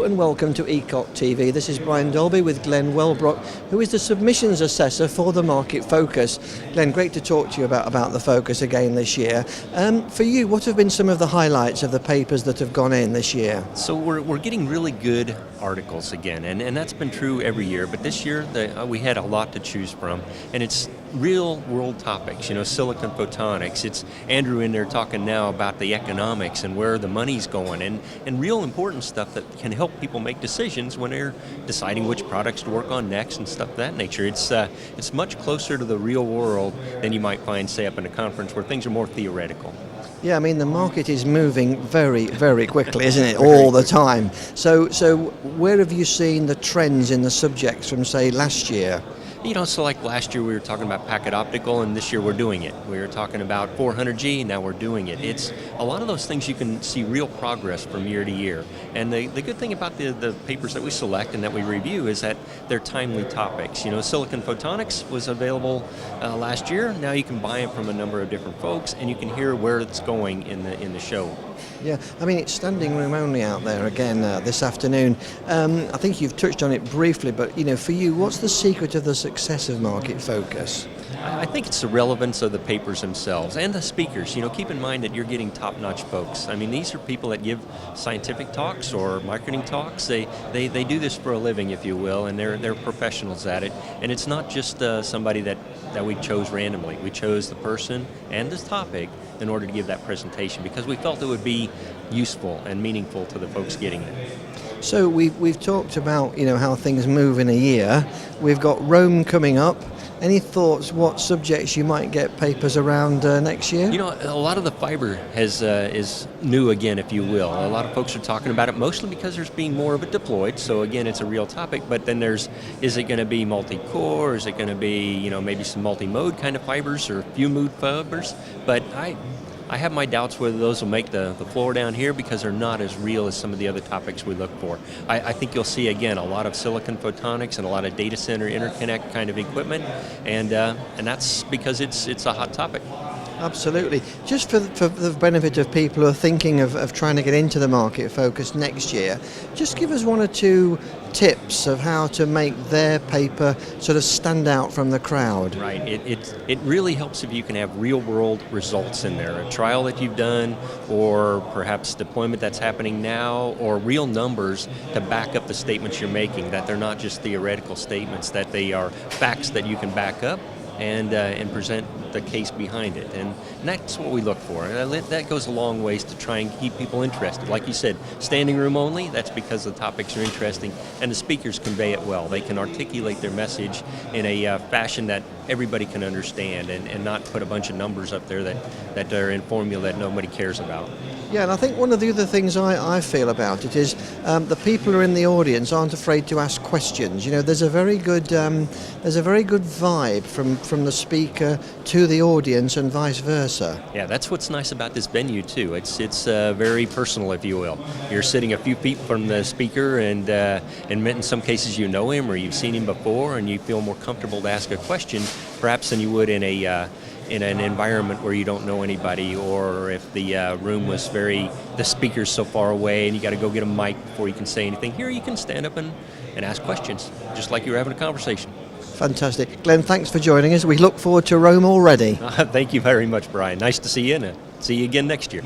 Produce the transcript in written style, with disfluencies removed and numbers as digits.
Hello and welcome to ECOC TV. This is Brian Dolby with Glenn Wellbrock, who is the submissions assessor for the Market Focus. Glenn, great to talk to you about the Focus again this year. For you, what have been some of the highlights of the papers that have gone in this year? So we're getting really good articles again, and that's been true every year, but this year we had a lot to choose from, and it's real world topics, silicon photonics. It's Andrew in there talking now about the economics and where the money's going, and real important stuff that can help people make decisions when they're deciding which products to work on next and stuff of that nature. It's much closer to the real world than you might find, say, up in a conference where things are more theoretical. Yeah, I mean, the market is moving very, very quickly, isn't it, all the time? So where have you seen the trends in the subjects from, say, last year? So like last year we were talking about packet optical, and this year we're doing it. We were talking about 400G, now we're doing it. It's a lot of those things you can see real progress from year to year. And the good thing about the papers that we select and that we review is that they're timely topics. Silicon photonics was available last year. Now you can buy it from a number of different folks, and you can hear where it's going in the show. Yeah, I mean, it's standing room only out there again this afternoon. I think you've touched on it briefly, but for you, what's the secret of the success of Market Focus? I think it's the relevance of the papers themselves and the speakers. Keep in mind that you're getting top-notch folks. I mean, these are people that give scientific talks or marketing talks. They do this for a living, if you will, and they're professionals at it. And it's not just somebody that we chose randomly. We chose the person and the topic in order to give that presentation because we felt it would be useful and meaningful to the folks getting it. So we've talked about how things move in a year. We've got Rome coming up. Any thoughts what subjects you might get papers around next year? A lot of the fiber is new again, if you will. A lot of folks are talking about it mostly because there's being more of it deployed. So again, it's a real topic. But then is it going to be multi-core? Is it going to be maybe some multi-mode kind of fibers or few mode fibers? But I have my doubts whether those will make the floor down here because they're not as real as some of the other topics we look for. I think you'll see, again, a lot of silicon photonics and a lot of data center interconnect kind of equipment, and that's because it's a hot topic. Absolutely. Just for the benefit of people who are thinking of trying to get into the Market Focus next year, just give us one or two tips of how to make their paper sort of stand out from the crowd. Right. It really helps if you can have real world results in there. A trial that you've done, or perhaps deployment that's happening now, or real numbers to back up the statements you're making, that they're not just theoretical statements, that they are facts that you can back up and present the case behind it. And that's what we look for. And that goes a long ways to try and keep people interested. Like you said, standing room only, that's because the topics are interesting and the speakers convey it well. They can articulate their message in a fashion that everybody can understand and not put a bunch of numbers up there that are in formula that nobody cares about. Yeah, and I think one of the other things I feel about it is the people who are in the audience aren't afraid to ask questions. There's a very good vibe from the speaker to the audience and vice versa. Yeah, that's what's nice about this venue too. It's very personal, if you will. You're sitting a few feet from the speaker, and in some cases you know him or you've seen him before, and you feel more comfortable to ask a question, perhaps than you would in an environment where you don't know anybody, or if the room was the speaker's so far away and you got to go get a mic before you can say anything. Here you can stand up and ask questions, just like you're having a conversation. Fantastic. Glenn, thanks for joining us. We look forward to Rome already. Thank you very much, Brian. Nice to see you, and see you again next year.